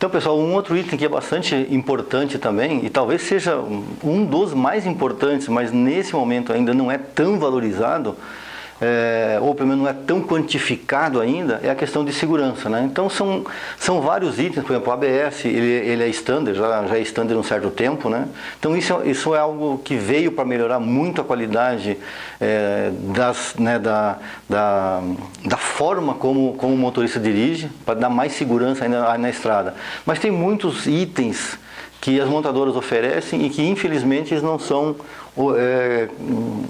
Então, pessoal, um outro item que é bastante importante também, e talvez seja um dos mais importantes, mas nesse momento ainda não é tão valorizado, ou pelo menos não é tão quantificado ainda, é a questão de segurança, né? Então são vários itens, por exemplo, o ABS, ele é standard, já é standard há um certo tempo, né? Então isso é algo que veio para melhorar muito a qualidade da forma como o motorista dirige, para dar mais segurança ainda na estrada. Mas tem muitos itens que as montadoras oferecem e que infelizmente eles não são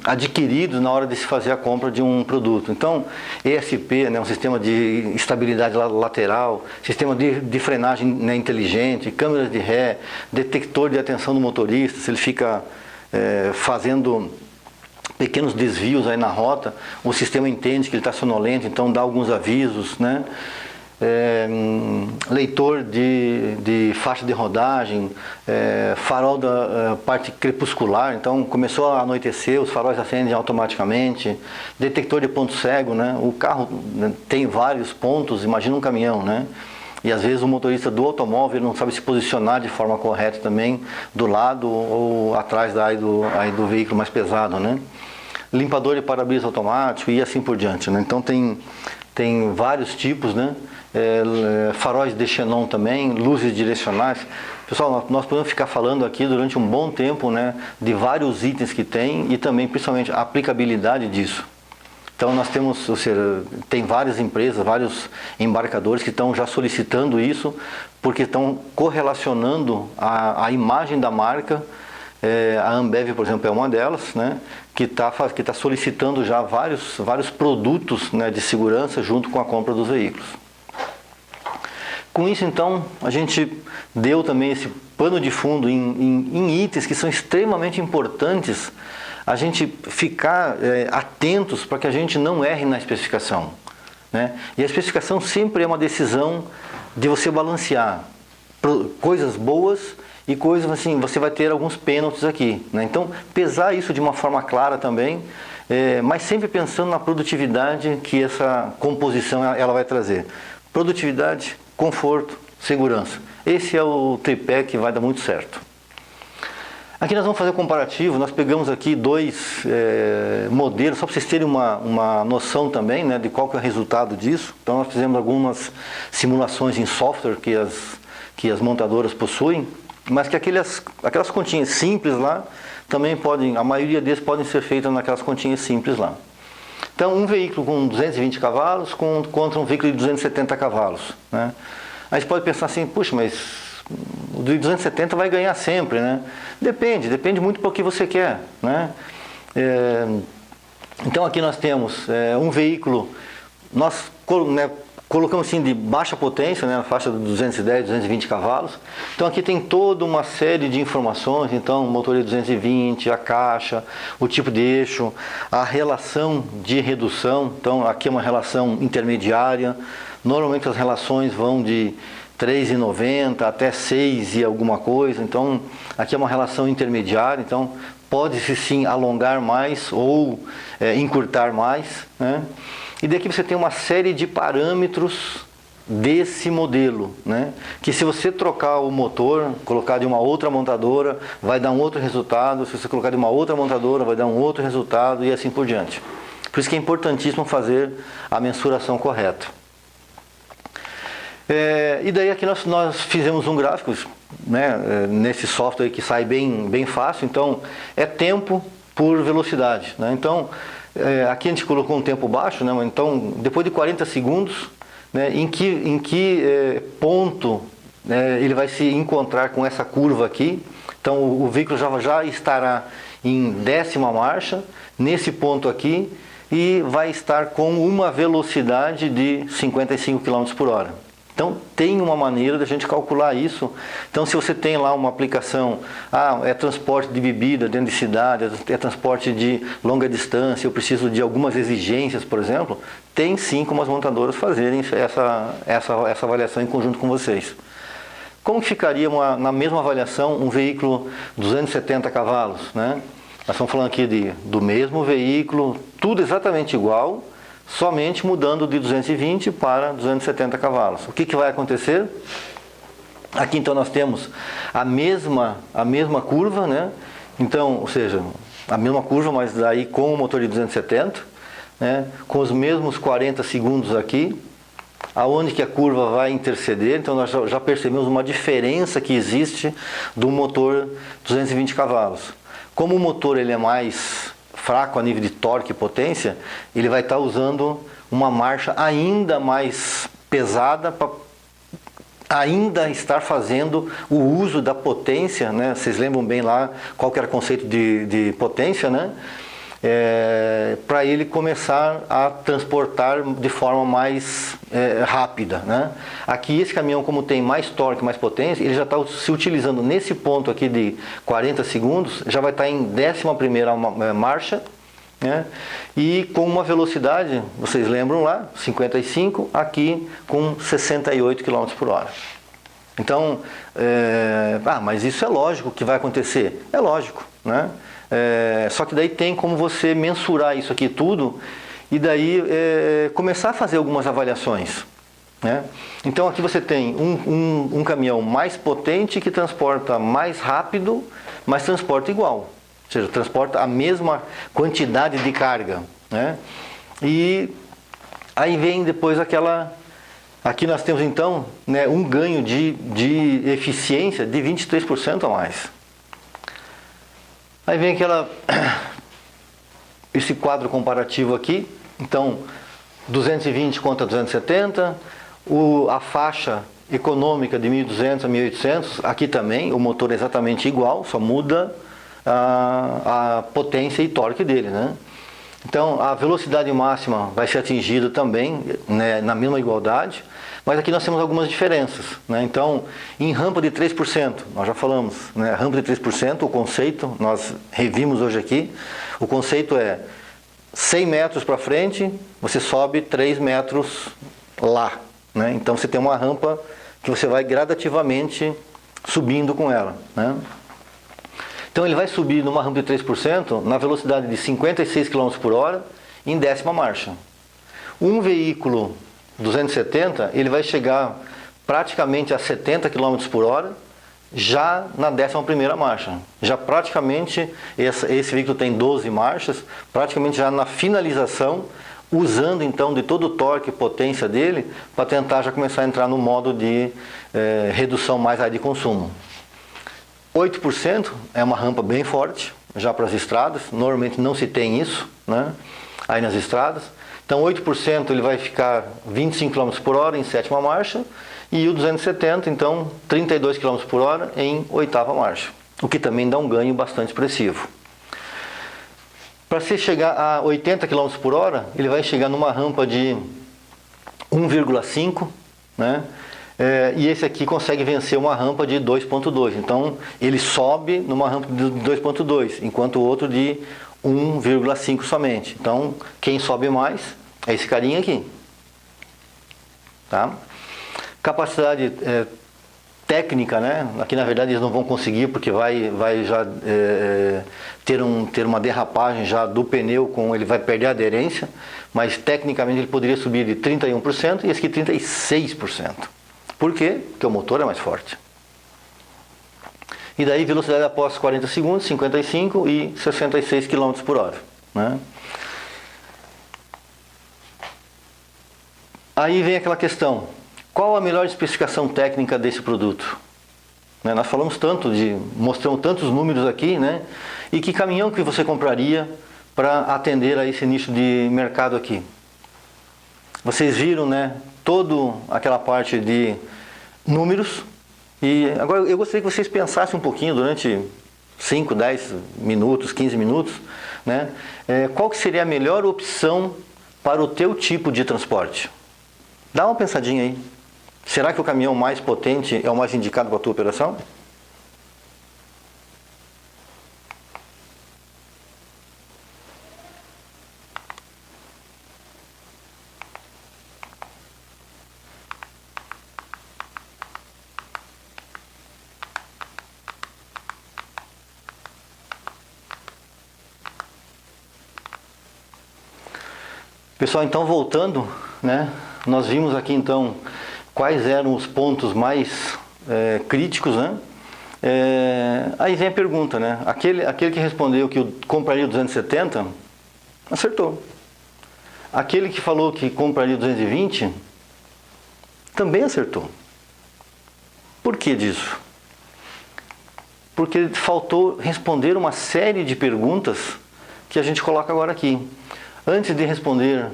adquiridos na hora de se fazer a compra de um produto. Então, ESP, né, um sistema de estabilidade lateral, sistema de frenagem, né, inteligente, câmeras de ré, detector de atenção do motorista, se ele fica fazendo pequenos desvios aí na rota, o sistema entende que ele está sonolento, então dá alguns avisos, né? Leitor de faixa de rodagem, farol da parte crepuscular, então começou a anoitecer, os faróis acendem automaticamente, detector de ponto cego, né? O carro, né, tem vários pontos, imagina um caminhão, né? E às vezes o motorista do automóvel não sabe se posicionar de forma correta também, do lado ou atrás do veículo mais pesado, né? Limpador de para-brisa automático e assim por diante, né? Então tem vários tipos, né? Faróis de xenon também, luzes direcionais. Pessoal, nós podemos ficar falando aqui durante um bom tempo, né, de vários itens que tem e também principalmente a aplicabilidade disso. Então nós temos, ou seja, tem várias empresas, vários embarcadores que estão já solicitando isso, porque estão correlacionando a imagem da marca. A Ambev, por exemplo, é uma delas, né, que está solicitando já vários produtos, né, de segurança junto com a compra dos veículos. Com isso, então, a gente deu também esse pano de fundo em itens que são extremamente importantes a gente ficar atentos para que a gente não erre na especificação, né? E a especificação sempre é uma decisão de você balancear coisas boas e coisas assim, você vai ter alguns pênaltis aqui, né? Então, pesar isso de uma forma clara também, mas sempre pensando na produtividade que essa composição ela vai trazer. Produtividade, conforto, segurança. Esse é o tripé que vai dar muito certo. Aqui nós vamos fazer um comparativo, nós pegamos aqui dois modelos, só para vocês terem uma noção também, né, de qual que é o resultado disso. Então nós fizemos algumas simulações em software que as montadoras possuem, mas que aquelas continhas simples lá, também a maioria deles podem ser feitas naquelas continhas simples lá. Então, um veículo com 220 cavalos contra um veículo de 270 cavalos, né? Aí você pode pensar assim, puxa, mas o de 270 vai ganhar sempre, né? Depende muito do que você quer, né? Então, aqui nós temos um veículo, nós colocamos assim de baixa potência, né, na faixa de 210, 220 cavalos. Então aqui tem toda uma série de informações, então motor de 220, a caixa, o tipo de eixo, a relação de redução, então aqui é uma relação intermediária. Normalmente as relações vão de 3,90 até 6 e alguma coisa, então aqui é uma relação intermediária, então pode-se sim alongar mais ou encurtar mais, né? E daqui você tem uma série de parâmetros desse modelo, né? Que se você trocar o motor, colocar de uma outra montadora, vai dar um outro resultado. Se você colocar de uma outra montadora, vai dar um outro resultado e assim por diante. Por isso que é importantíssimo fazer a mensuração correta. E daí aqui nós fizemos um gráfico, né, nesse software que sai bem fácil. Então é tempo por velocidade, né? Então aqui a gente colocou um tempo baixo, né? Então depois de 40 segundos, né, em que ponto, né, ele vai se encontrar com essa curva aqui. Então o veículo já estará em 10ª marcha, nesse ponto aqui, e vai estar com uma velocidade de 55 km por hora. Então tem uma maneira de a gente calcular isso. Então se você tem lá uma aplicação, é transporte de bebida dentro de cidade, é transporte de longa distância, eu preciso de algumas exigências, por exemplo, tem sim como as montadoras fazerem essa avaliação em conjunto com vocês. Como que ficaria na mesma avaliação um veículo 270 cavalos, né? Nós estamos falando aqui do mesmo veículo, tudo exatamente igual, somente mudando de 220 para 270 cavalos. O que vai acontecer? Aqui então nós temos a mesma curva, né? Então, ou seja, a mesma curva, mas daí com o motor de 270, né? Com os mesmos 40 segundos aqui, aonde que a curva vai interceder. Então nós já percebemos uma diferença que existe do motor 220 cavalos. Como o motor ele é mais fraco a nível de torque e potência, ele vai estar usando uma marcha ainda mais pesada para ainda estar fazendo o uso da potência, né? Vocês lembram bem lá qual que era o conceito de potência, né? Para ele começar a transportar de forma mais rápida, né? Aqui esse caminhão, como tem mais torque, mais potência, ele já está se utilizando nesse ponto aqui de 40 segundos, já vai estar em 11ª marcha, né? E com uma velocidade, vocês lembram lá, 55, aqui com 68 km por hora. Então, mas isso é lógico que vai acontecer? É lógico, né? Só que daí tem como você mensurar isso aqui tudo e daí começar a fazer algumas avaliações, né? Então aqui você tem um caminhão mais potente que transporta mais rápido, mas transporta igual. Ou seja, transporta a mesma quantidade de carga, né? E aí vem depois aquela... Aqui nós temos então, né, um ganho de eficiência de 23% a mais. Aí vem esse quadro comparativo aqui. Então, 220 contra 270, a faixa econômica de 1.200 a 1.800, aqui também, o motor é exatamente igual, só muda a potência e torque dele, né? Então a velocidade máxima vai ser atingida também, né, na mesma igualdade, mas aqui nós temos algumas diferenças, né? Então em rampa de 3%, nós já falamos, né? Rampa de 3%, o conceito, nós revimos hoje aqui, o conceito é 100 metros para frente, você sobe 3 metros lá, né? Então você tem uma rampa que você vai gradativamente subindo com ela, né? Então ele vai subir numa rampa de 3% na velocidade de 56 km por hora em 10ª marcha. Um veículo 270, ele vai chegar praticamente a 70 km por hora já na 11ª marcha. Já praticamente, esse veículo tem 12 marchas, praticamente já na finalização, usando então de todo o torque e potência dele para tentar já começar a entrar no modo de redução mais de consumo. 8% é uma rampa bem forte, já para as estradas, normalmente não se tem isso, né, aí nas estradas. Então 8% ele vai ficar 25 km por hora em 7ª marcha, e o 270, então 32 km por hora em 8ª marcha, o que também dá um ganho bastante expressivo. Para se chegar a 80 km por hora, ele vai chegar numa rampa de 1,5, né? E esse aqui consegue vencer uma rampa de 2,2. Então ele sobe numa rampa de 2,2, enquanto o outro de 1,5 somente. Então quem sobe mais é esse carinha aqui, tá? Capacidade técnica, né? Aqui na verdade eles não vão conseguir, porque vai já ter uma derrapagem já do pneu, ele vai perder a aderência, mas tecnicamente ele poderia subir de 31% e esse aqui 36%. Por quê? Porque o motor é mais forte. E daí velocidade após 40 segundos, 55 e 66 km por hora, né? Aí vem aquela questão, qual a melhor especificação técnica desse produto? Né? Nós falamos tanto, mostramos tantos números aqui, né? E que caminhão que você compraria para atender a esse nicho de mercado aqui? Vocês viram, né, toda aquela parte de números, e agora eu gostaria que vocês pensassem um pouquinho durante 5, 10 minutos, 15 minutos, né, qual que seria a melhor opção para o teu tipo de transporte? Dá uma pensadinha aí. Será que o caminhão mais potente é o mais indicado para a tua operação? Pessoal, então voltando, né, nós vimos aqui então quais eram os pontos mais críticos, né? Aí vem a pergunta, né? Aquele que respondeu que compraria o 270, acertou. Aquele que falou que compraria o 220, também acertou. Por que disso? Porque faltou responder uma série de perguntas que a gente coloca agora aqui. Antes de responder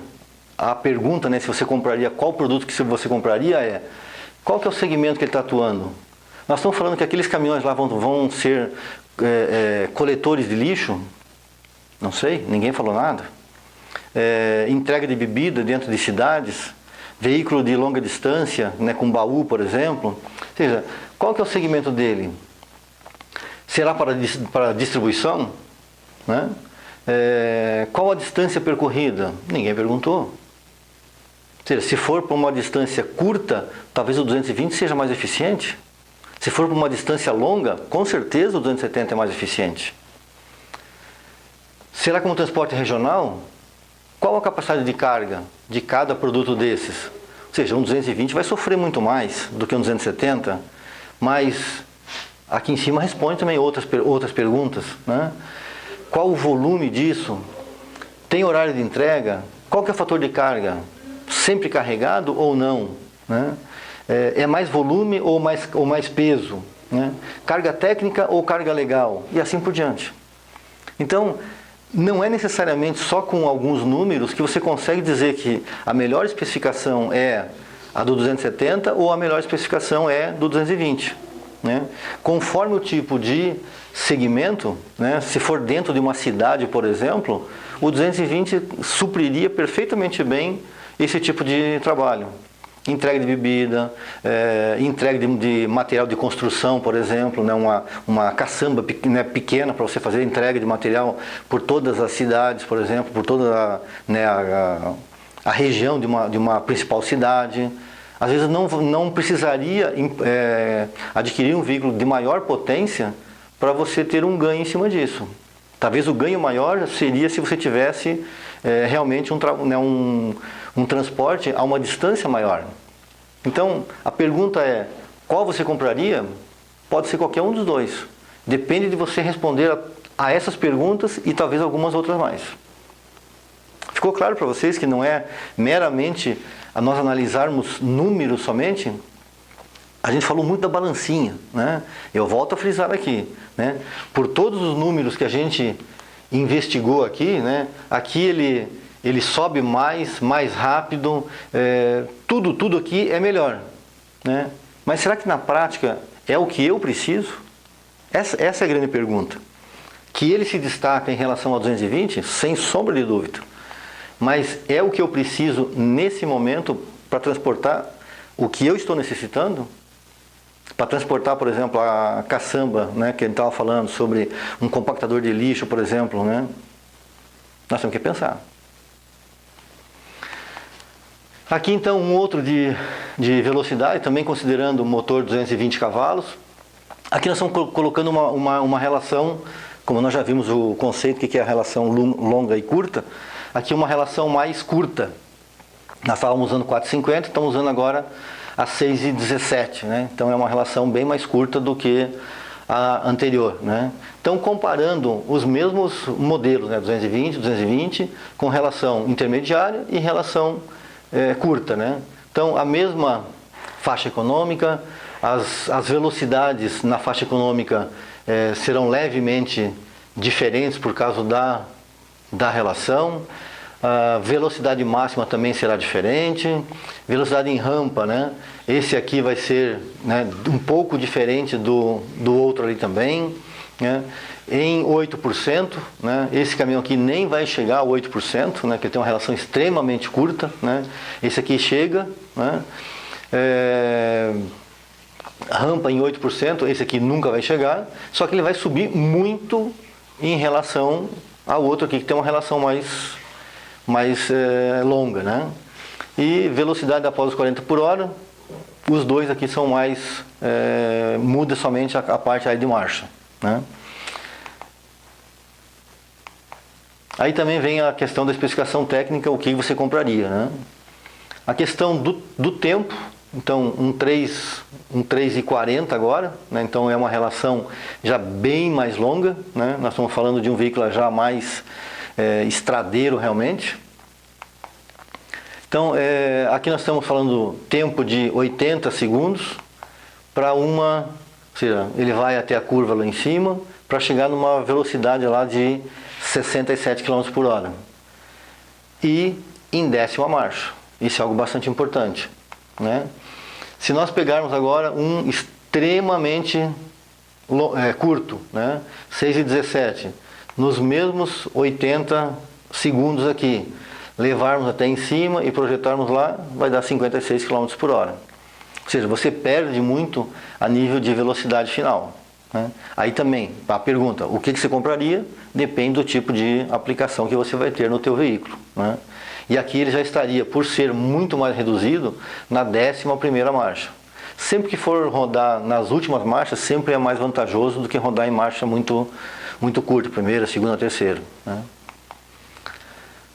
a pergunta, né, se você compraria, qual produto que você compraria, qual que é o segmento que ele está atuando? Nós estamos falando que aqueles caminhões lá vão ser coletores de lixo? Não sei, ninguém falou nada. Entrega de bebida dentro de cidades, veículo de longa distância, né, com baú, por exemplo. Ou seja, qual que é o segmento dele? Será para distribuição? Né? Qual a distância percorrida? Ninguém perguntou. Ou seja, se for para uma distância curta, talvez o 220 seja mais eficiente. Se for para uma distância longa, com certeza o 270 é mais eficiente. Será que um transporte regional? Qual a capacidade de carga de cada produto desses? Ou seja, um 220 vai sofrer muito mais do que um 270, mas aqui em cima responde também outras perguntas, né? Qual o volume disso? Tem horário de entrega? Qual que é o fator de carga? Sempre carregado ou não? Né? É mais volume ou mais peso? Né? Carga técnica ou carga legal? E assim por diante. Então, não é necessariamente só com alguns números que você consegue dizer que a melhor especificação é a do 270 ou a melhor especificação é do 220. Né? Conforme o tipo de segmento, né? Se for dentro de uma cidade, por exemplo, o 220 supriria perfeitamente bem esse tipo de trabalho. Entrega de bebida, entrega de material de construção, por exemplo, né? Uma caçamba pequena para você fazer entrega de material por todas as cidades, por exemplo, por toda a região de uma principal cidade. Às vezes não precisaria adquirir um veículo de maior potência para você ter um ganho em cima disso. Talvez o ganho maior seria se você tivesse realmente um transporte a uma distância maior. Então, a pergunta é, qual você compraria? Pode ser qualquer um dos dois. Depende de você responder a essas perguntas e talvez algumas outras mais. Ficou claro para vocês que não é meramente a nós analisarmos números somente? A gente falou muito da balancinha, né? Eu volto a frisar aqui, né? Por todos os números que a gente investigou aqui, né? Aqui ele sobe mais rápido, tudo aqui é melhor, né? Mas será que na prática é o que eu preciso? Essa é a grande pergunta. Que ele se destaca em relação ao 220, sem sombra de dúvida. Mas é o que eu preciso nesse momento para transportar o que eu estou necessitando? Para transportar, por exemplo, a caçamba, né, que a gente estava falando sobre um compactador de lixo, por exemplo, né? Nós temos que pensar. Aqui então um outro de velocidade, também considerando o motor 220 cavalos. Aqui nós estamos colocando uma relação, como nós já vimos o conceito, que é a relação longa e curta. Aqui uma relação mais curta. Nós estávamos usando 4,50, estamos usando agora a 6,17, né? Então é uma relação bem mais curta do que a anterior, né? Então comparando os mesmos modelos, né? 220, com relação intermediária e relação curta, né? Então a mesma faixa econômica, as velocidades na faixa econômica serão levemente diferentes por causa da relação. A velocidade máxima também será diferente. Velocidade em rampa, né? Esse aqui vai ser, né, um pouco diferente do outro ali também, né? Em 8%, né? Esse caminhão aqui nem vai chegar a 8%, né? Que tem uma relação extremamente curta, né? Esse aqui chega, né? Rampa em 8%, esse aqui nunca vai chegar, só que ele vai subir muito em relação ao outro aqui, que tem uma relação mais longa, né? E velocidade após os 40 por hora, os dois aqui são mais, muda somente a parte aí de marcha, né? Aí também vem a questão da especificação técnica, o que você compraria, né? A questão do tempo, então um 3,40 agora, né? Então é uma relação já bem mais longa, né? Nós estamos falando de um veículo já mais estradeiro realmente. Então aqui nós estamos falando tempo de 80 segundos para uma, ou seja, ele vai até a curva lá em cima para chegar numa velocidade lá de 67 km por hora. E em 10ª marcha. Isso é algo bastante importante, né? Se nós pegarmos agora um extremamente curto, né? 6,17, nos mesmos 80 segundos aqui, levarmos até em cima e projetarmos lá, vai dar 56 km por hora. Ou seja, você perde muito a nível de velocidade final, né? Aí também, a pergunta, o que você compraria? Depende do tipo de aplicação que você vai ter no teu veículo, né? E aqui ele já estaria, por ser muito mais reduzido, na 11ª marcha. Sempre que for rodar nas últimas marchas, sempre é mais vantajoso do que rodar em marcha muito curta, primeira, segunda, terceira, né?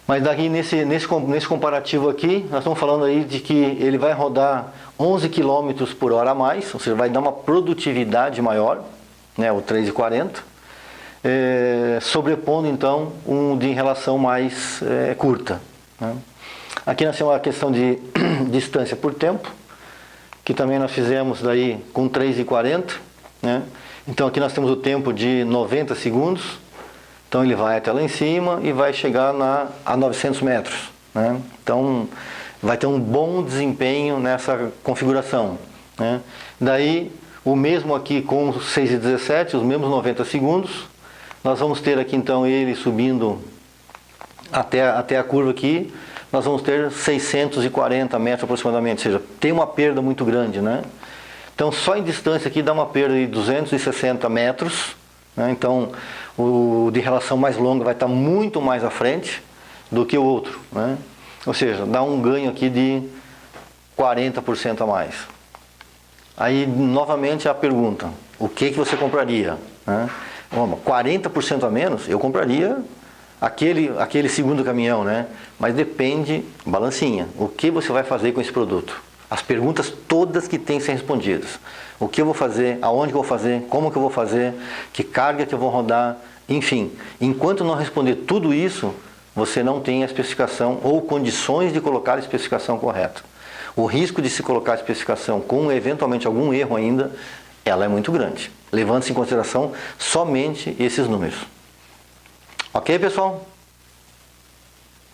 Mas daqui nesse comparativo aqui, nós estamos falando aí de que ele vai rodar 11 km por hora a mais, ou seja, vai dar uma produtividade maior, né, o 3,40, sobrepondo então um de relação mais curta, né? Aqui nós temos a questão de distância por tempo, que também nós fizemos daí com 3,40, né? Então aqui nós temos o tempo de 90 segundos, então ele vai até lá em cima e vai chegar a 900 metros, né? Então vai ter um bom desempenho nessa configuração, né? Daí o mesmo aqui com 6,17, os mesmos 90 segundos, nós vamos ter aqui então ele subindo até a curva aqui, nós vamos ter 640 metros aproximadamente, ou seja, tem uma perda muito grande, né? Então só em distância aqui dá uma perda de 260 metros, né? Então o de relação mais longa vai estar muito mais à frente do que o outro, né? Ou seja, dá um ganho aqui de 40% a mais. Aí novamente a pergunta, o que você compraria, né? 40% a menos, eu compraria aquele segundo caminhão, né? Mas depende, balancinha, o que você vai fazer com esse produto? As perguntas todas que têm que ser respondidas. O que eu vou fazer, aonde que eu vou fazer, como que eu vou fazer, que carga que eu vou rodar, enfim. Enquanto não responder tudo isso, você não tem a especificação ou condições de colocar a especificação correta. O risco de se colocar a especificação com eventualmente algum erro ainda, ela é muito grande, levando-se em consideração somente esses números. Ok, pessoal?